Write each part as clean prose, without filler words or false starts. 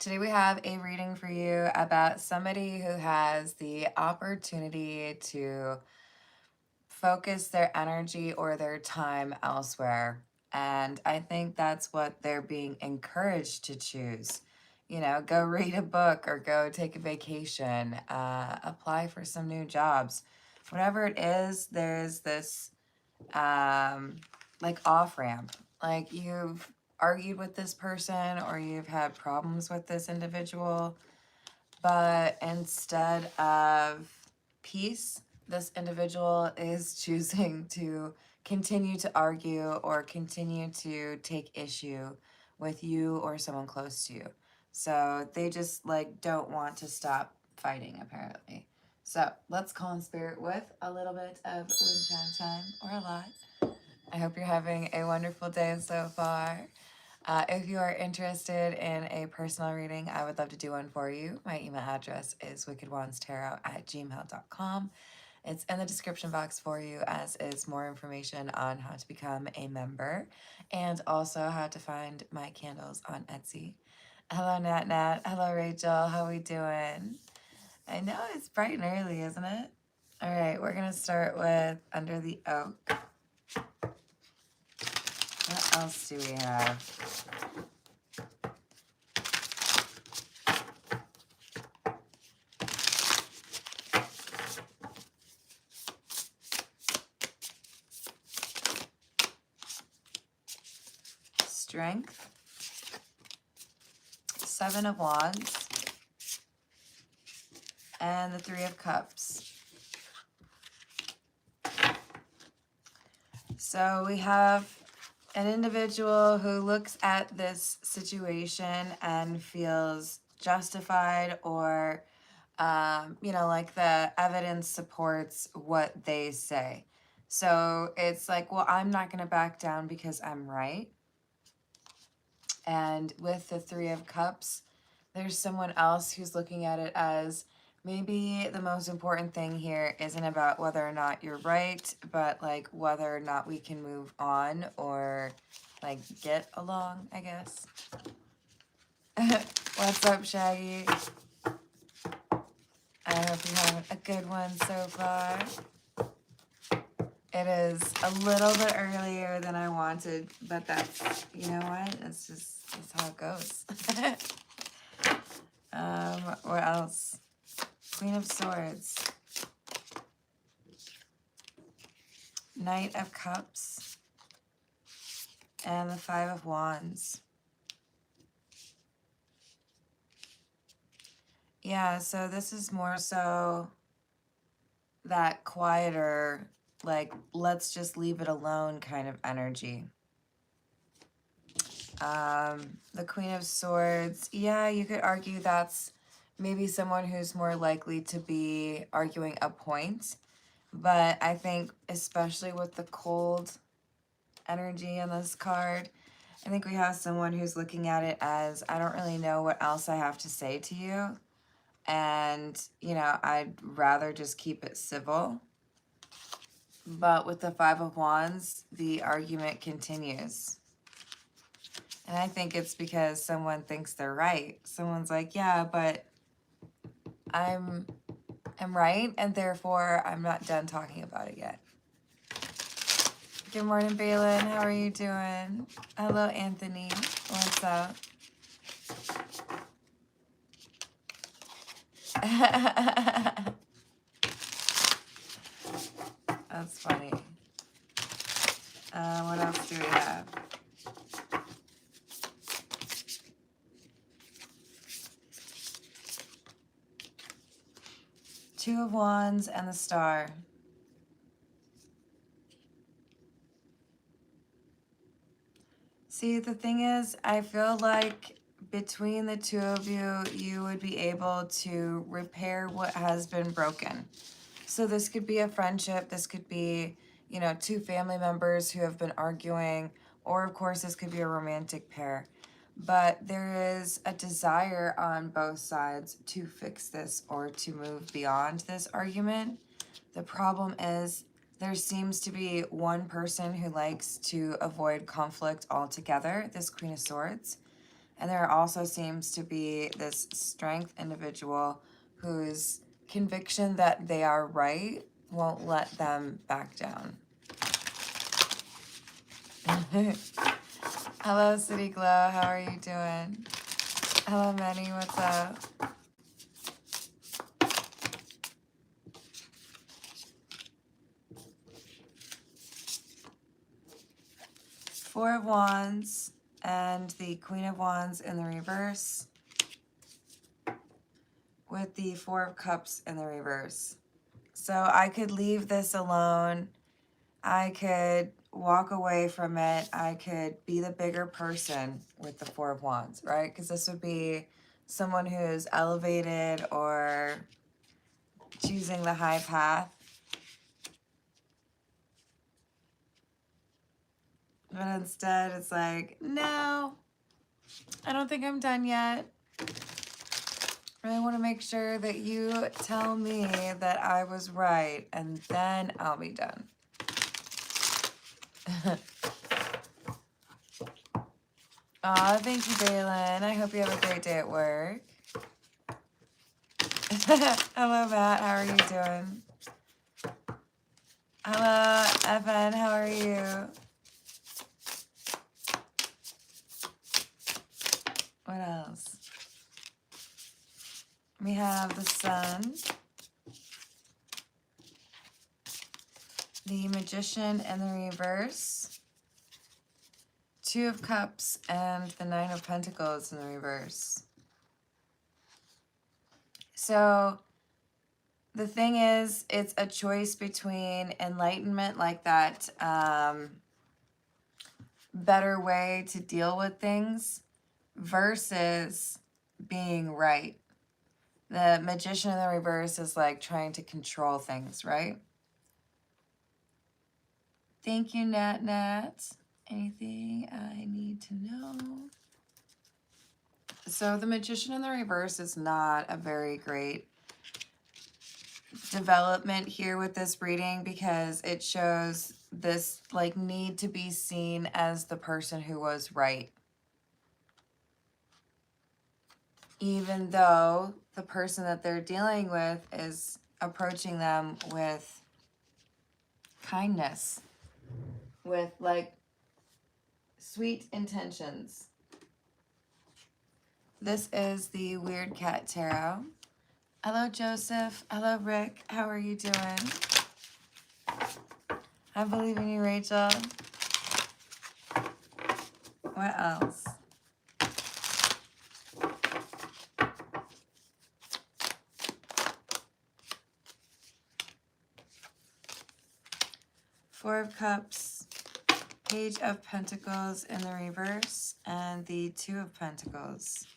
Today we have a reading for you about somebody who has the opportunity to focus their energy or their time elsewhere. And I think that's what they're being encouraged to choose. You know, go read a book or go take a vacation, apply for some new jobs. Whatever it is, there's this like off ramp. Like you've argued with this person or you've had problems with this individual, but instead of peace, this individual is choosing to continue to argue or continue to take issue with you or someone close to you. So they just like don't want to stop fighting, apparently. So let's call in spirit with a little bit of wind chime time or a lot. I hope you're having a wonderful day so far. If you are interested in a personal reading, I would love to do one for you. My email address is wickedwandstarot@gmail.com. It's in the description box for you, as is more information on how to become a member and also how to find my candles on Etsy. Hello, Nat Nat. Hello, Rachel. How we doing? I know it's bright and early, isn't it? All right, we're going to start with Under the Oak. What else do we have? Strength, Seven of Wands, and the Three of Cups. So we have an individual who looks at this situation and feels justified, or like the evidence supports what they say. So it's like, well, I'm not going to back down because I'm right. And with the Three of Cups, there's someone else who's looking at it as maybe the most important thing here isn't about whether or not you're right, but like whether or not we can move on or like get along, I guess. What's up, Shaggy? I hope you're having a good one so far. It is a little bit earlier than I wanted, but that's, you know what? That's how it goes. What else? Queen of Swords. Knight of Cups. And the Five of Wands. Yeah, so this is more so that quieter, like, let's just leave it alone kind of energy. The Queen of Swords, yeah, you could argue that's maybe someone who's more likely to be arguing a point. But I think especially with the cold energy in this card, I think we have someone who's looking at it as, I don't really know what else I have to say to you. And, you know, I'd rather just keep it civil. But with the Five of Wands, the argument continues. And I think it's because someone thinks they're right. Someone's like, yeah, but I'm right, and therefore I'm not done talking about it yet. Good morning, Balin. How are you doing? Hello, Anthony. What's up? That's funny. What else do we have? Two of Wands and the Star. See, the thing is, I feel like between the two of you, you would be able to repair what has been broken. So this could be a friendship. This could be, you know, two family members who have been arguing, or of course, this could be a romantic pair. But there is a desire on both sides to fix this or to move beyond this argument. The problem is there seems to be one person who likes to avoid conflict altogether, this Queen of Swords. And there also seems to be this strength individual whose conviction that they are right won't let them back down. Hello, City Glow. How are you doing? Hello, Manny. What's up? Four of Wands and the Queen of Wands in the reverse with the Four of Cups in the reverse. So I could leave this alone. I could walk away from it. I could be the bigger person with the Four of Wands, right? Because this would be someone who's elevated or choosing the high path. But instead, it's like, no, I don't think I'm done yet. I want to make sure that you tell me that I was right, and then I'll be done. Aw, thank you, Balin. I hope you have a great day at work. Hello, Matt. How are you doing? Hello, Evan. How are you? What else? We have the Sun, the Magician in the reverse, Two of Cups, and the Nine of Pentacles in the reverse. So the thing is, it's a choice between enlightenment, like that better way to deal with things, versus being right. The Magician in the reverse is like trying to control things, right? Thank you, Nat Nat. Anything I need to know? So the Magician in the reverse is not a very great development here with this reading, because it shows this like need to be seen as the person who was right, even though the person that they're dealing with is approaching them with kindness, with like sweet intentions. This is the Weird Cat Tarot. Hello, Joseph. Hello, Rick. How are you doing? I believe in you, Rachel. What else? Four of Cups, Page of Pentacles in the reverse, and the Two of Pentacles.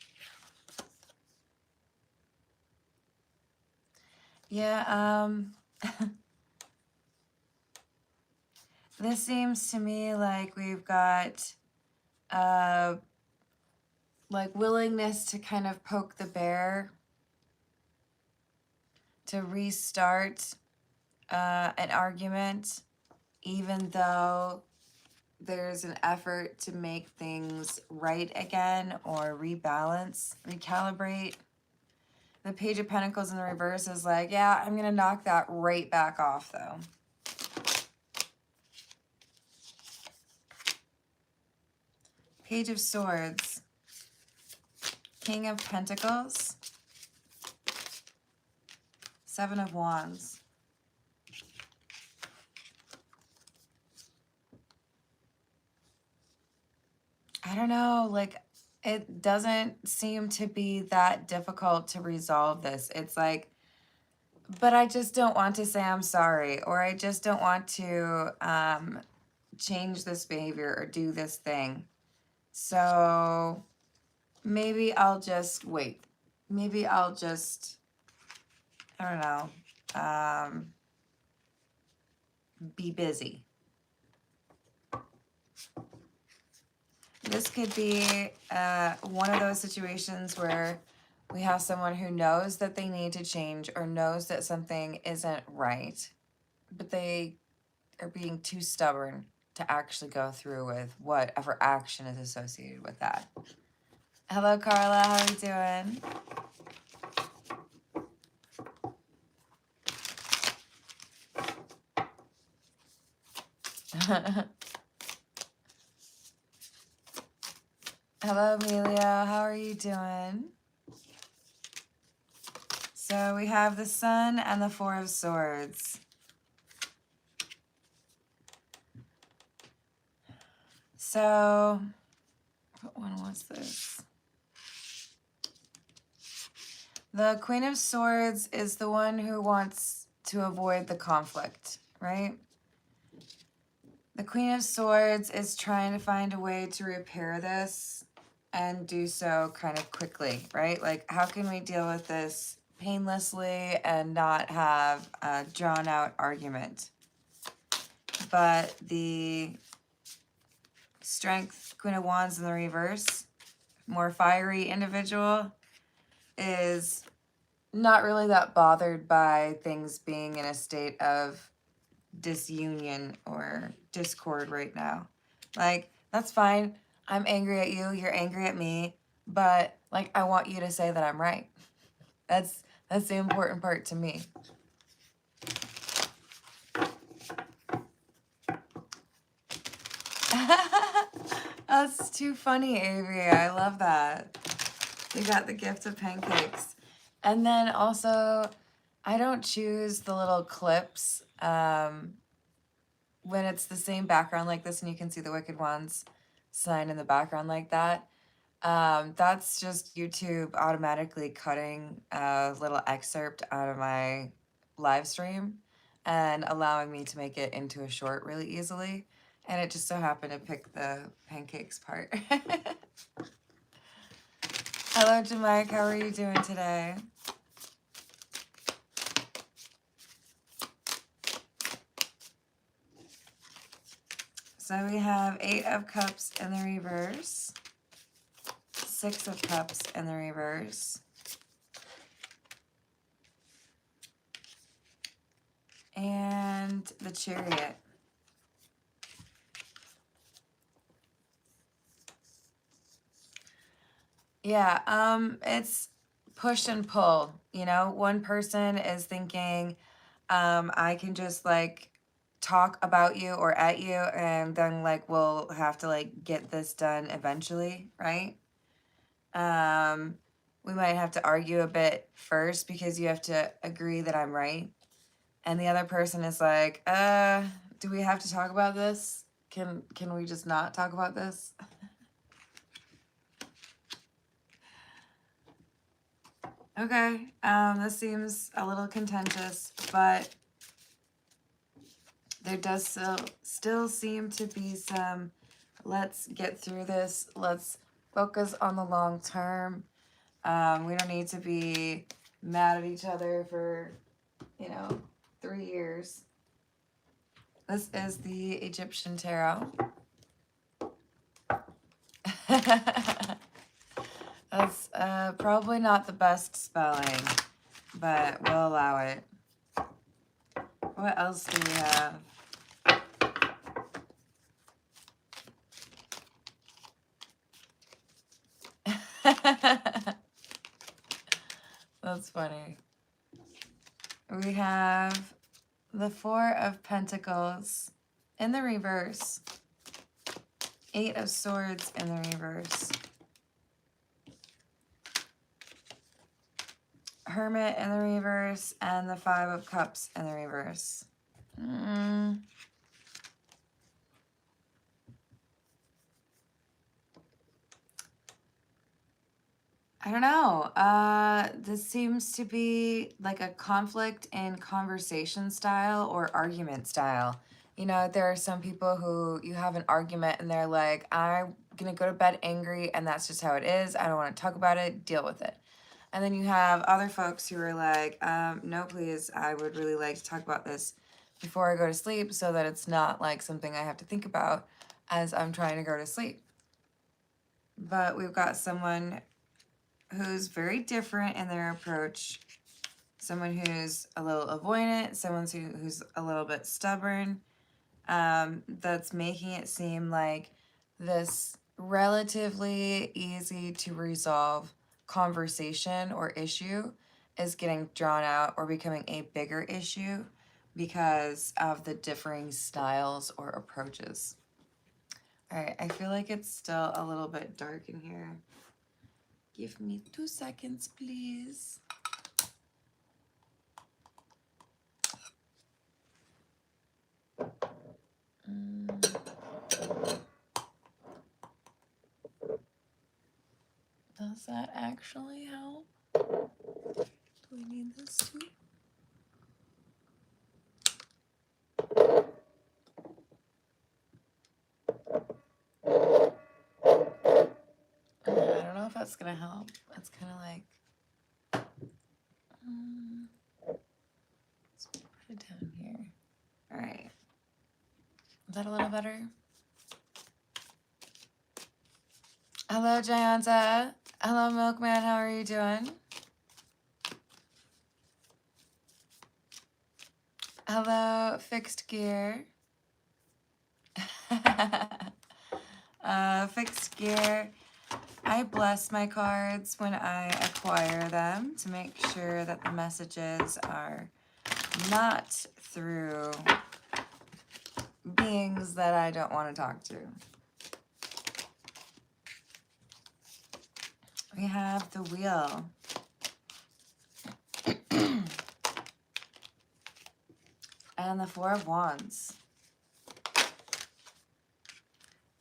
Yeah, this seems to me like we've got like willingness to kind of poke the bear, to restart an argument, even though there's an effort to make things right again or rebalance, recalibrate. The Page of Pentacles in the reverse is like, yeah, I'm going to knock that right back off, though. Page of Swords, King of Pentacles, Seven of Wands. I don't know, like, it doesn't seem to be that difficult to resolve this. It's like, but I just don't want to say I'm sorry, or I just don't want to change this behavior or do this thing. So maybe I'll just wait. Maybe I'll just, I don't know, be busy. This could be one of those situations where we have someone who knows that they need to change or knows that something isn't right, but they are being too stubborn to actually go through with whatever action is associated with that. Hello, Carla. How are you doing? Hello, Emilio. How are you doing? So we have the Sun and the Four of Swords. So, what one was this? The Queen of Swords is the one who wants to avoid the conflict, right? The Queen of Swords is trying to find a way to repair this and do so kind of quickly, right? Like, how can we deal with this painlessly and not have a drawn out argument? But the Strength, Queen of Wands in the reverse, more fiery individual, is not really that bothered by things being in a state of disunion or discord right now. Like, that's fine. I'm angry at you, you're angry at me, but like, I want you to say that I'm right. That's the important part to me. That's too funny, Avery. I love that. You got the gift of pancakes. And then also, I don't choose the little clips when it's the same background like this and you can see the Wicked Ones sign in the background like that. That's just YouTube automatically cutting a little excerpt out of my live stream and allowing me to make it into a short really easily. And it just so happened to pick the pancakes part. Hello, Jamaica. How are you doing today? So we have 8 of Cups in the reverse, 6 of Cups in the reverse, and the Chariot. Yeah, it's push and pull, you know? One person is thinking, I can just like talk about you or at you and then like we'll have to like get this done eventually, right? We might have to argue a bit first because you have to agree that I'm right. And the other person is like, do we have to talk about this? Can we just not talk about this? Okay, this seems a little contentious, but there does still seem to be some, let's get through this, let's focus on the long term. We don't need to be mad at each other for, 3 years. This is the Egyptian Tarot. That's probably not the best spelling, but we'll allow it. What else do we have? That's funny. We have the 4 of Pentacles in the reverse, 8 of Swords in the reverse, Hermit in the reverse, and the 5 of Cups in the reverse. I don't know. This seems to be like a conflict in conversation style or argument style. You know, there are some people who you have an argument and they're like, I'm going to go to bed angry and that's just how it is. I don't want to talk about it. Deal with it. And then you have other folks who are like, no, please, I would really like to talk about this before I go to sleep so that it's not like something I have to think about as I'm trying to go to sleep. But we've got someone who's very different in their approach, someone who's a little avoidant, someone who's a little bit stubborn, that's making it seem like this relatively easy to resolve conversation or issue is getting drawn out or becoming a bigger issue because of the differing styles or approaches. All right, I feel like it's still a little bit dark in here. Give me 2 seconds, please. Does that actually help? Do we need this too? I don't know if that's gonna help. It's kind of like, let's put it down here. All right. Is that a little better? Hello, Jayanta. Hello, Milkman. How are you doing? Hello, Fixed Gear. Fixed Gear. I bless my cards when I acquire them to make sure that the messages are not through beings that I don't want to talk to. We have the Wheel. And the Four of Wands.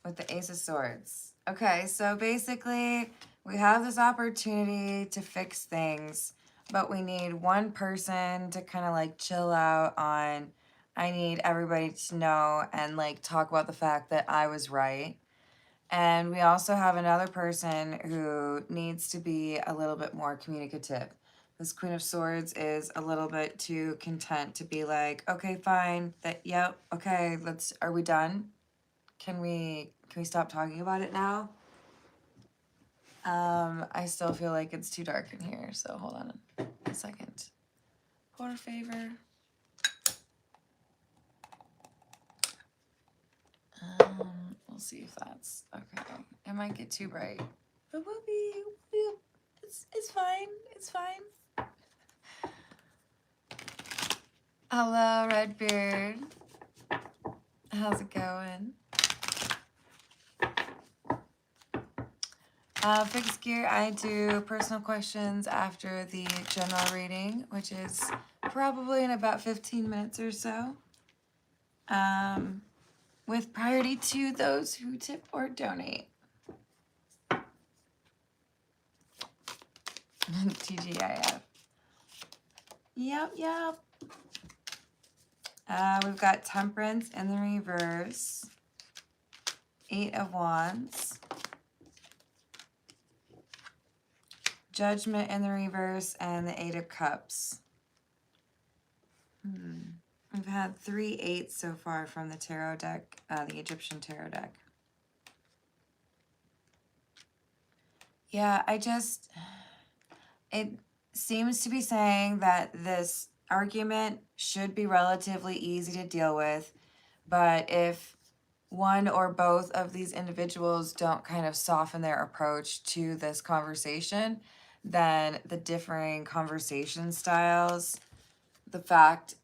With the Ace of Swords. Okay, so basically we have this opportunity to fix things, but we need one person to kind of like chill out on, I need everybody to know and like talk about the fact that I was right. And we also have another person who needs to be a little bit more communicative. This Queen of Swords is a little bit too content to be like, okay, fine, yep, okay, are we done? Can we stop talking about it now? I still feel like it's too dark in here, so hold on a second. Por favor. We'll see if that's okay. It might get too bright, but it's fine. It's fine. Hello, Redbeard. How's it going? Fixed Gear, I do personal questions after the general reading, which is probably in about 15 minutes or so. With priority to those who tip or donate. TGIF. Yep. We've got Temperance in the reverse. 8 of Wands. Judgment in the reverse and the 8 of Cups. We've had 3 8s so far from the tarot deck, the Egyptian tarot deck. Yeah, it seems to be saying that this argument should be relatively easy to deal with, but if one or both of these individuals don't kind of soften their approach to this conversation, then the differing conversation styles, the fact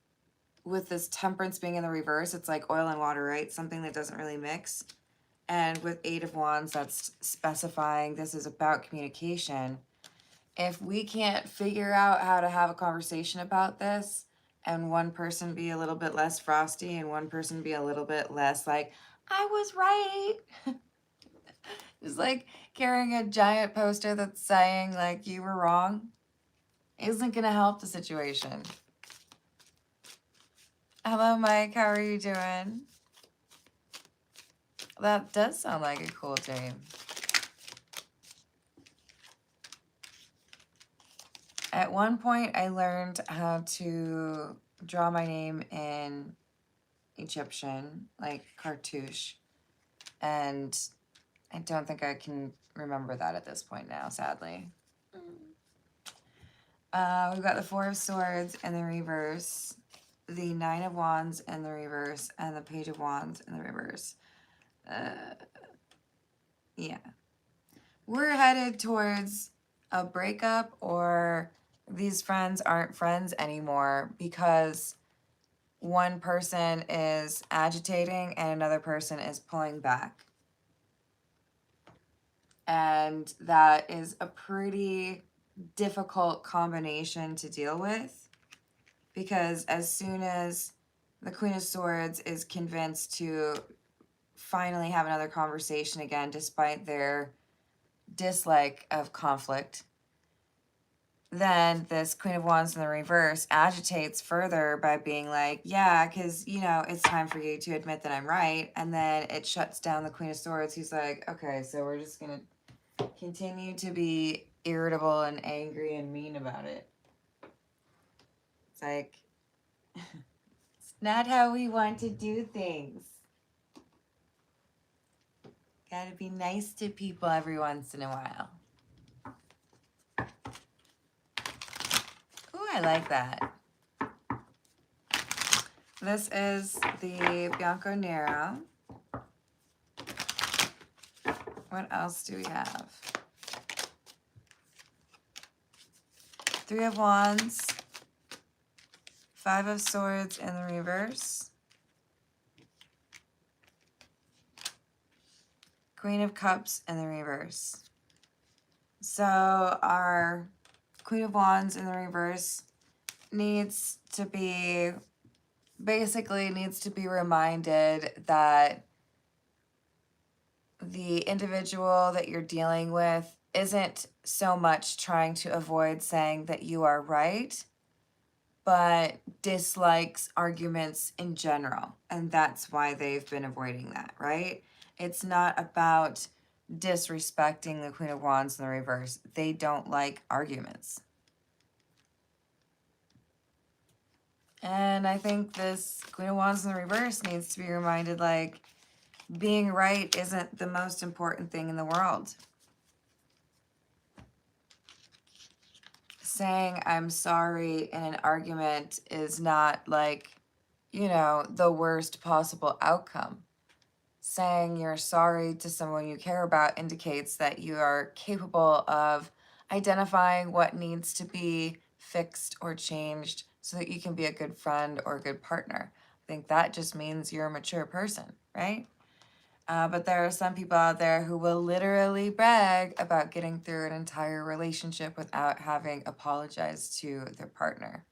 with this Temperance being in the reverse, it's like oil and water, right? Something that doesn't really mix. And with 8 of Wands, that's specifying this is about communication. If we can't figure out how to have a conversation about this, and one person be a little bit less frosty and one person be a little bit less like, I was right. It's like carrying a giant poster that's saying like you were wrong isn't going to help the situation. Hello, Mike. How are you doing? That does sound like a cool dream. At one point, I learned how to draw my name in Egyptian, like cartouche. And I don't think I can remember that at this point now, sadly. We've got the 4 of Swords in the reverse, the 9 of Wands in the reverse, and the Page of Wands in the reverse. Yeah. We're headed towards a breakup, or these friends aren't friends anymore because one person is agitating and another person is pulling back. And that is a pretty difficult combination to deal with, because as soon as the Queen of Swords is convinced to finally have another conversation again, despite their dislike of conflict, then this Queen of Wands in the reverse agitates further by being like, yeah, because, you know, it's time for you to admit that I'm right. And then it shuts down the Queen of Swords, who's like, okay, so we're just going to continue to be irritable and angry and mean about it. It's like, it's not how we want to do things. Gotta be nice to people every once in a while. Ooh, I like that. This is the Bianco Nero. What else do we have? Three of Wands, Five of Swords in the reverse, Queen of Cups in the reverse. So our Queen of Wands in the reverse needs to be reminded that the individual that you're dealing with isn't so much trying to avoid saying that you are right, but dislikes arguments in general. And that's why they've been avoiding that, right? It's not about disrespecting the Queen of Wands in the reverse. They don't like arguments. And I think this Queen of Wands in the reverse needs to be reminded, like, being right isn't the most important thing in the world. Saying I'm sorry in an argument is not, like, you know, the worst possible outcome. Saying you're sorry to someone you care about indicates that you are capable of identifying what needs to be fixed or changed so that you can be a good friend or a good partner. I think that just means you're a mature person, right? But there are some people out there who will literally brag about getting through an entire relationship without having apologized to their partner.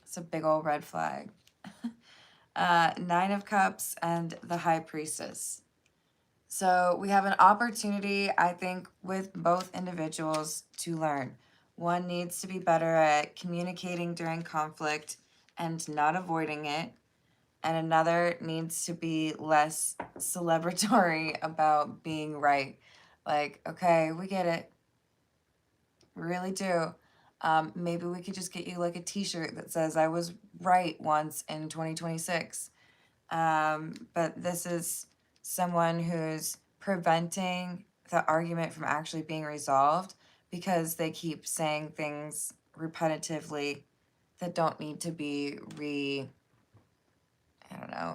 It's a big old red flag. Nine of Cups and the High Priestess. So we have an opportunity, I think, with both individuals to learn. One needs to be better at communicating during conflict and not avoiding it. And another needs to be less celebratory about being right. Like, okay, we get it. We really do. Maybe we could just get you like a t-shirt that says I was right once in 2026. But this is someone who's preventing the argument from actually being resolved because they keep saying things repetitively that don't need to be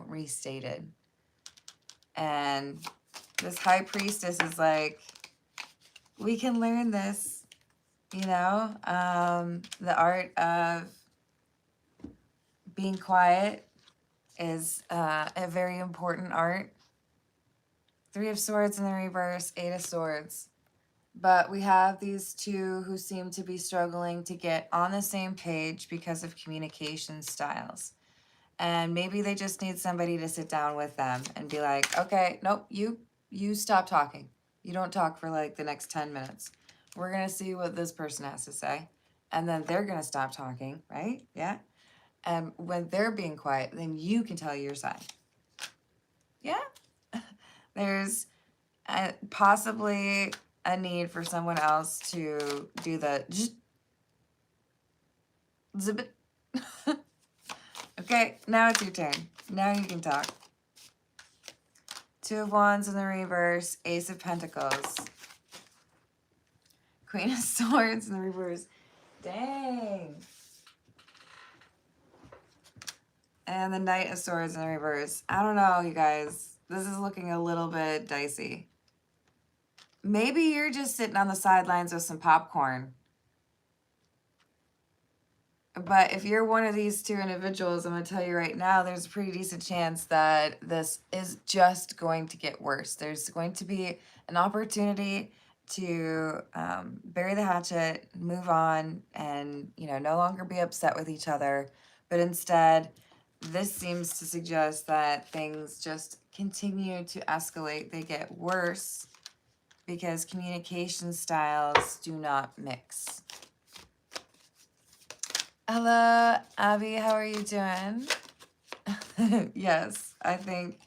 restated. And this High Priestess is like, we can learn this, you know, the art of being quiet is a very important art. Three of Swords in the reverse, Eight of Swords. But we have these two who seem to be struggling to get on the same page because of communication styles. And maybe they just need somebody to sit down with them and be like, okay, nope, you stop talking. You don't talk for like the next 10 minutes. We're going to see what this person has to say. And then they're going to stop talking, right? Yeah. And when they're being quiet, then you can tell your side. Yeah. There's possibly a need for someone else to do the zip it. Okay, now it's your turn. Now you can talk. Two of Wands in the reverse, Ace of Pentacles. Queen of Swords in the reverse. Dang. And the Knight of Swords in the reverse. I don't know, you guys. This is looking a little bit dicey. maybe you're just sitting on the sidelines with some popcorn. But if you're one of these two individuals, I'm going to tell you right now, there's a pretty decent chance that this is just going to get worse. There's going to be an opportunity to bury the hatchet, move on, and, you know, no longer be upset with each other. But instead, this seems to suggest that things just continue to escalate. They get worse because communication styles do not mix. Hello, Abby. How are you doing? Yes, I think.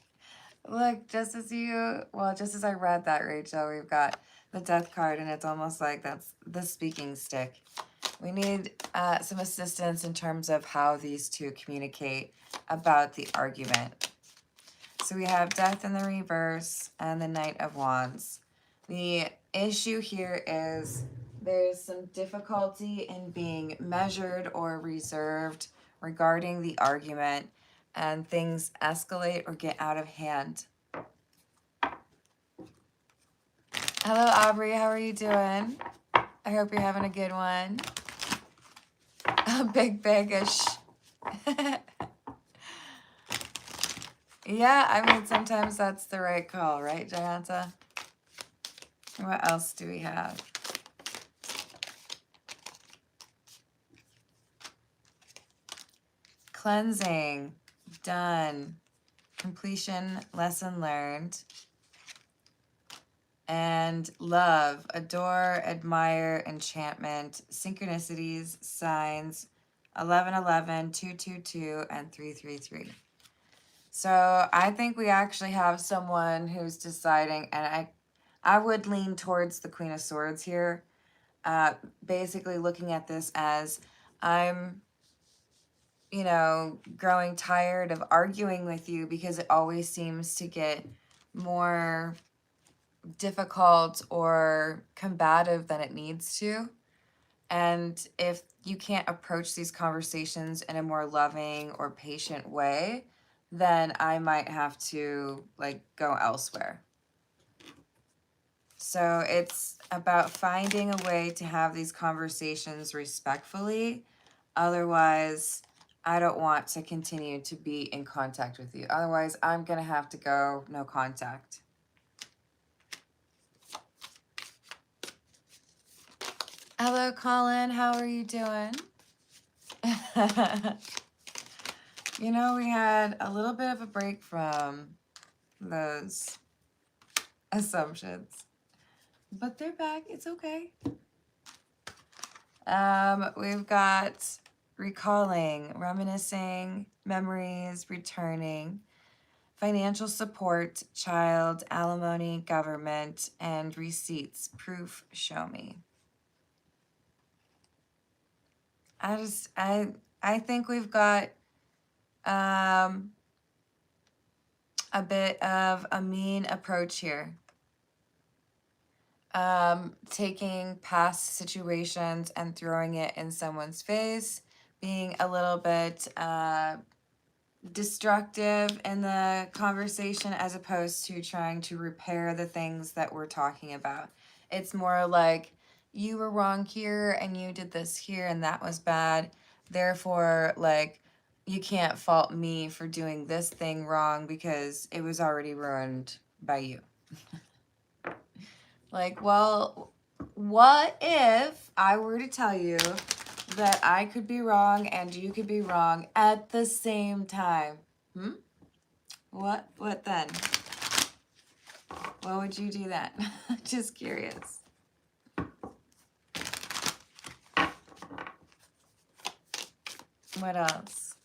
Look, just as I read that, Rachel, we've got the death card, and it's almost like that's the speaking stick. We need some assistance in terms of how these two communicate about the argument. So we have death in the reverse and the Knight of Wands. The issue here is there's some difficulty in being measured or reserved regarding the argument, and things escalate or get out of hand. Hello, Aubrey. How are you doing? I hope you're having a good one. Big-ish. Yeah, I mean, sometimes that's the right call, right, Jayanta? What else do we have? Cleansing, done. Completion, lesson learned. And love, adore, admire, enchantment, synchronicities, signs, 1111, 222, and 333. So I think we actually have someone who's deciding, and I would lean towards the Queen of Swords here, basically looking at this as I'm, you know, growing tired of arguing with you because it always seems to get more difficult or combative than it needs to. And if you can't approach these conversations in a more loving or patient way, then I might have to like go elsewhere. So it's about finding a way to have these conversations respectfully. Otherwise, I don't want to continue to be in contact with you. Otherwise, I'm going to have to go no contact. Hello, Colin. How are you doing? You know, we had a little bit of a break from those assumptions, but they're back. It's okay. We've got recalling, reminiscing, memories, returning, financial support, child, alimony, government, and receipts, proof, show me. I think we've got a bit of a mean approach here. Taking past situations and throwing it in someone's face, being a little bit destructive in the conversation as opposed to trying to repair the things that we're talking about. It's more like, you were wrong here and you did this here and that was bad. Therefore, like, you can't fault me for doing this thing wrong because it was already ruined by you. Like, well, what if I were to tell you that I could be wrong and you could be wrong at the same time? What then? What would you do then? Just curious. What else?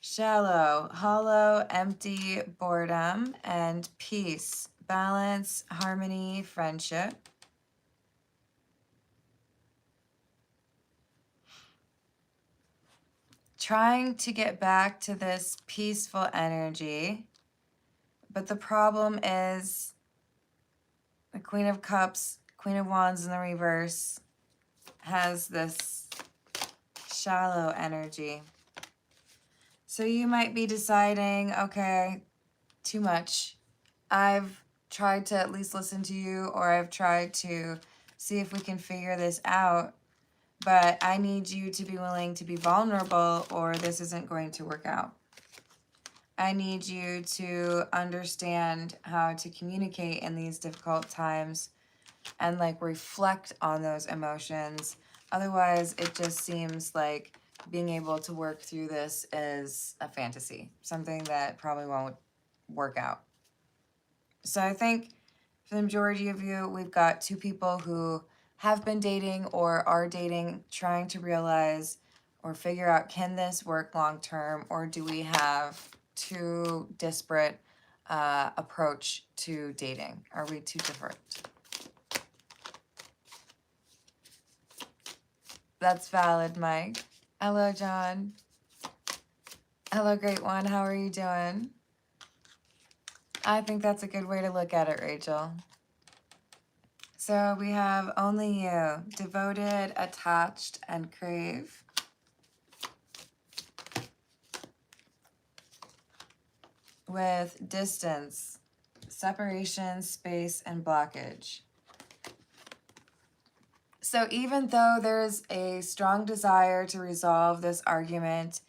Shallow, hollow, empty, boredom, and peace, balance, harmony, friendship. Trying to get back to this peaceful energy, but the problem is the Queen of Cups, Queen of Wands in the reverse has this shallow energy. So you might be deciding, okay, too much. I've tried to at least listen to you, or I've tried to see if we can figure this out, but I need you to be willing to be vulnerable or this isn't going to work out. I need you to understand how to communicate in these difficult times and like reflect on those emotions. Otherwise, it just seems like being able to work through this is a fantasy, something that probably won't work out. So I think for the majority of you, we've got two people who have been dating or are dating, trying to realize or figure out, can this work long term, or do we have too disparate approach to dating? Are we too different? That's valid, Mike. Hello, John. Hello, Great One. How are you doing? I think that's a good way to look at it, Rachel. So we have only you, devoted, attached, and crave. With distance, separation, space, and blockage. So even though there's a strong desire to resolve this argument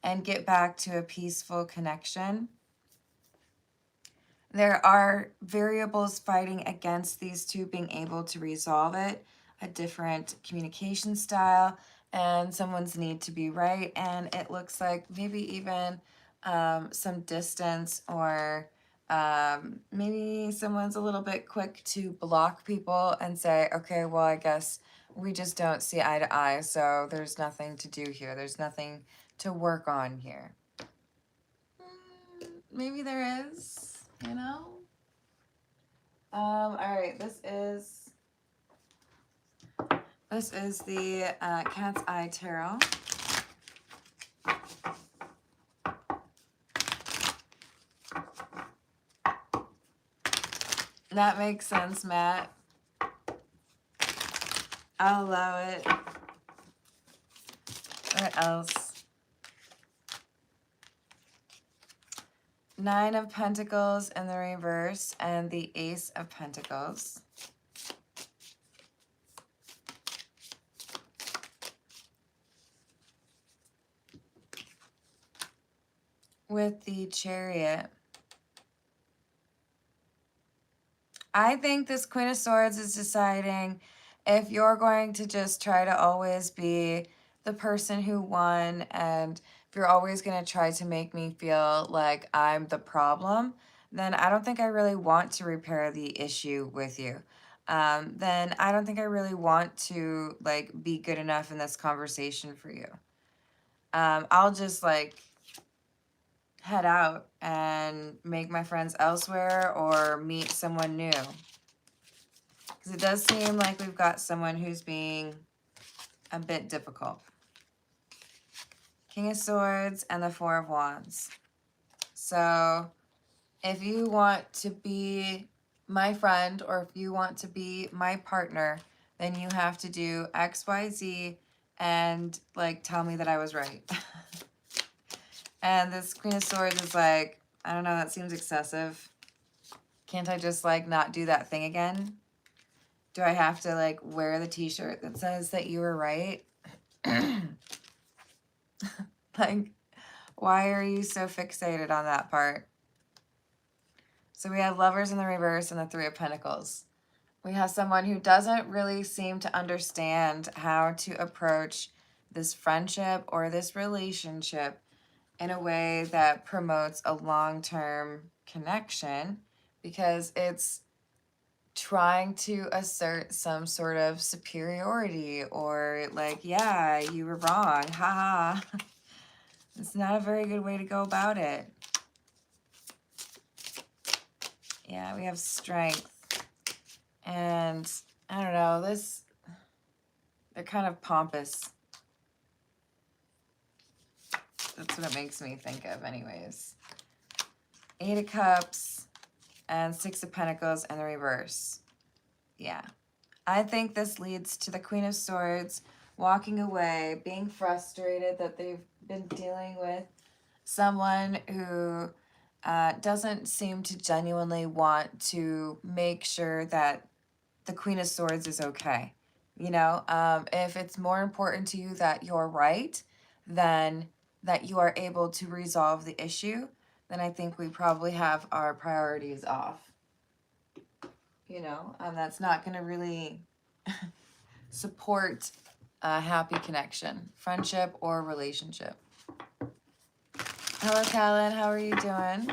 and get back to a peaceful connection, there are variables fighting against these two being able to resolve it. A different communication style and someone's need to be right. And it looks like maybe even some distance, or maybe someone's a little bit quick to block people and say, okay, well, I guess we just don't see eye to eye, so there's nothing to do here. There's nothing to work on here. Maybe there is, you know? All right, this is the Cat's Eye Tarot. That makes sense, Matt. I'll allow it. What else? Nine of Pentacles in the reverse and the Ace of Pentacles. With the Chariot. I think this Queen of Swords is deciding if you're going to just try to always be the person who won, and if you're always going to try to make me feel like I'm the problem, then I don't think I really want to repair the issue with you. Then I don't think I really want to like be good enough in this conversation for you. I'll just like head out and make my friends elsewhere or meet someone new. Because it does seem like we've got someone who's being a bit difficult. King of Swords and the Four of Wands. So if you want to be my friend, or if you want to be my partner, then you have to do X, Y, Z and like tell me that I was right. And this Queen of Swords is like, I don't know, that seems excessive. Can't I just like not do that thing again? Do I have to like wear the t-shirt that says that you were right? Like, why are you so fixated on that part? So we have Lovers in the reverse and the Three of Pentacles. We have someone who doesn't really seem to understand how to approach this friendship or this relationship in a way that promotes a long-term connection, because it's trying to assert some sort of superiority, or like, yeah, you were wrong, haha. It's not a very good way to go about it. Yeah, we have Strength. And I don't know, they're kind of pompous. That's what it makes me think of anyways. Eight of Cups and Six of Pentacles in the reverse. Yeah. I think this leads to the Queen of Swords walking away, being frustrated that they've been dealing with someone who doesn't seem to genuinely want to make sure that the Queen of Swords is okay. You know, if it's more important to you that you're right than that you are able to resolve the issue, then I think we probably have our priorities off. You know, that's not going to really support a happy connection, friendship, or relationship. Hello, Callan. How are you doing?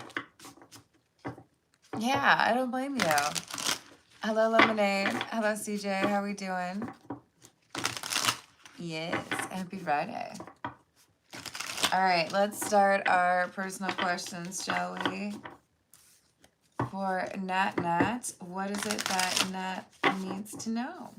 Yeah, I don't blame you. Hello, Lemonade. Hello, CJ. How are we doing? Yes, happy Friday. All right, let's start our personal questions, shall we? For Nat, what is it that Nat needs to know?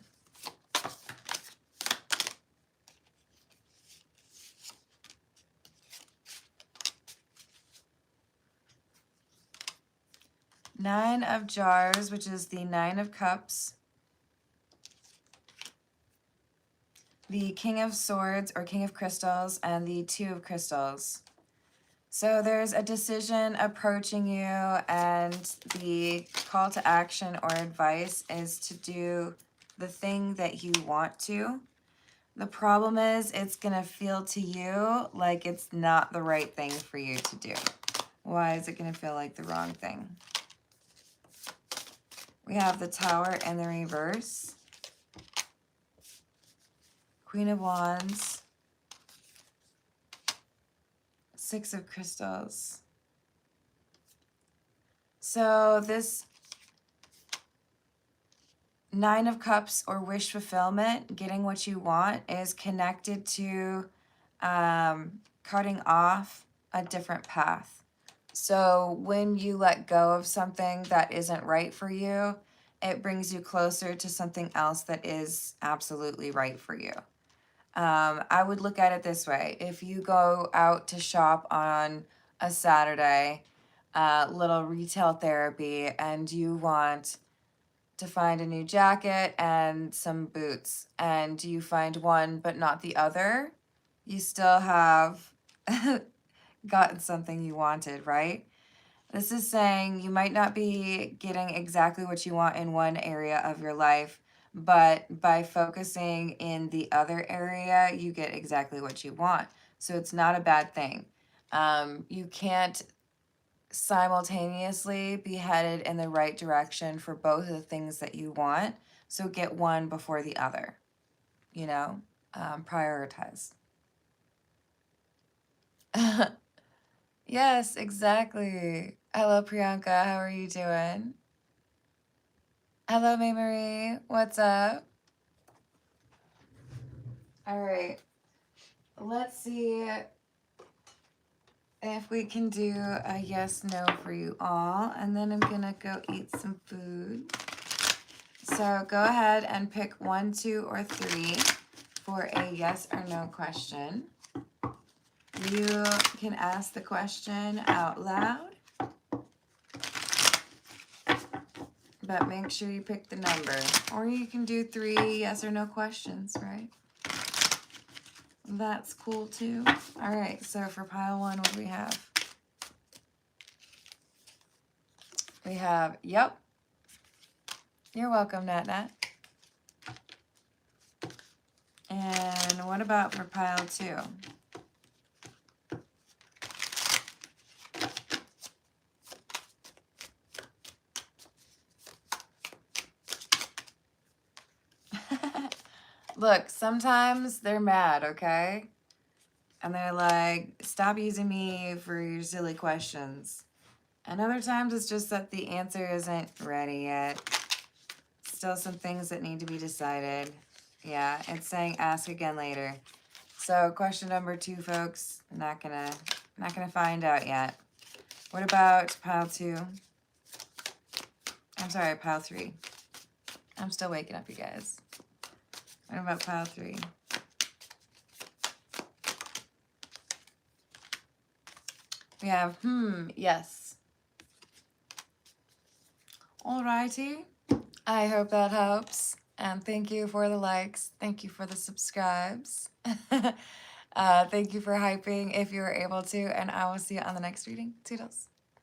Nine of Jars, which is the Nine of Cups. The King of Swords or King of Crystals, and the Two of Crystals. So there's a decision approaching you, and the call to action or advice is to do the thing that you want to. The problem is it's going to feel to you like it's not the right thing for you to do. Why is it going to feel like the wrong thing? We have the Tower in the reverse. Queen of Wands. Six of Crystals. So this Nine of Cups or wish fulfillment, getting what you want, is connected to cutting off a different path. So when you let go of something that isn't right for you, it brings you closer to something else that is absolutely right for you. I would look at it this way. If you go out to shop on a Saturday, little retail therapy, and you want to find a new jacket and some boots, and you find one but not the other, you still have gotten something you wanted, right? This is saying you might not be getting exactly what you want in one area of your life, but by focusing in the other area, you get exactly what you want. So it's not a bad thing. You can't simultaneously be headed in the right direction for both of the things that you want. So get one before the other, you know, prioritize. Yes, exactly. Hello, Priyanka. How are you doing? Hello, May Marie. What's up? All right. Let's see if we can do a yes, no for you all. And then I'm going to go eat some food. So go ahead and pick 1, 2, or 3 for a yes or no question. You can ask the question out loud, but make sure you pick the number. Or you can do 3 yes or no questions, right? That's cool too. All right, so for pile 1, what do we have? We have, yep. You're welcome, Nat Nat. And what about for pile 2? Look, sometimes they're mad, okay? And they're like, stop using me for your silly questions. And other times it's just that the answer isn't ready yet. Still some things that need to be decided. Yeah, it's saying ask again later. So question number 2, folks, not gonna find out yet. What about pile 2? I'm sorry, pile 3. I'm still waking up, you guys. What about pile 3? We have, yes. Alrighty. I hope that helps. And thank you for the likes. Thank you for the subscribes. Thank you for hyping if you were able to. And I will see you on the next reading. Toodles.